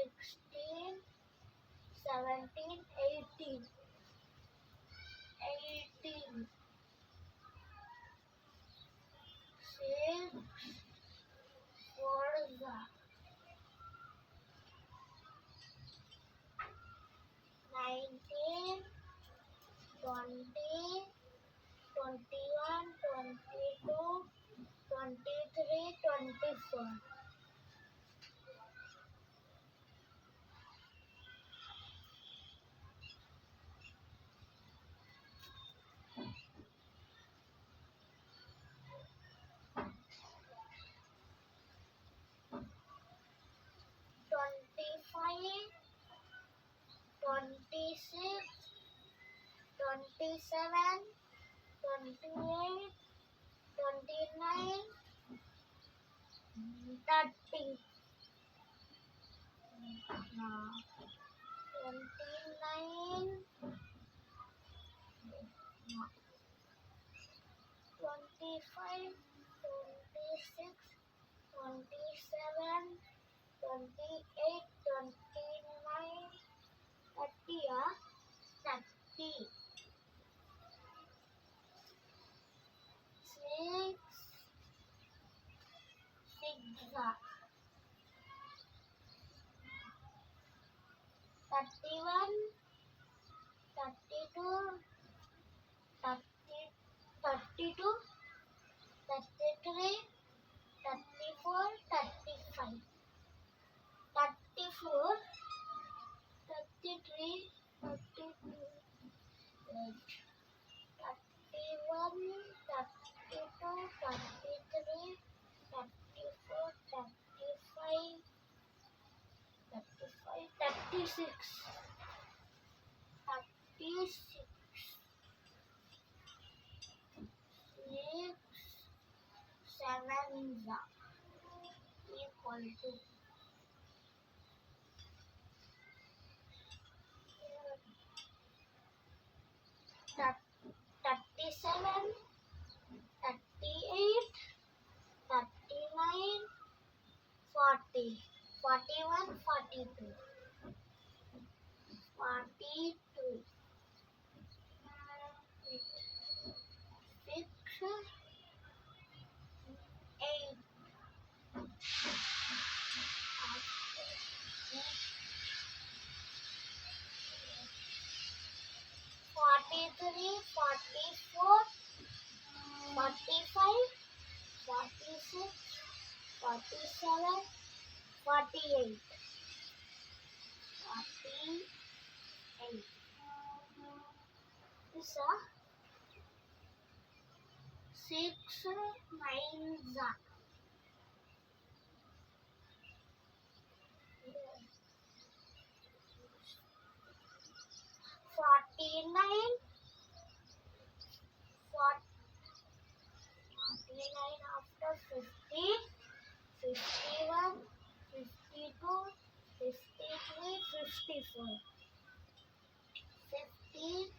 16, 17, 18. 18. 6 4s are 19, 20, 21, 22, 23, 24. 25, 26, 27, 28, 29, 30. 29, 25, 26, 27, 28, 29, 30. 30. 6, 6 are 31, 32, 30, 32, 33, 34, 35. 34, 33, 32, 31, 32, 33, 34, 35, 35, 36. 36. 6, 7 equal to 37, 38, 39, 40, 41, 42, 42, 6, 8, 43, 44, 45, 46, 47, 48. 48. This 6 9s are 49, 49 after 50, 51, 52, 53, 54, 55,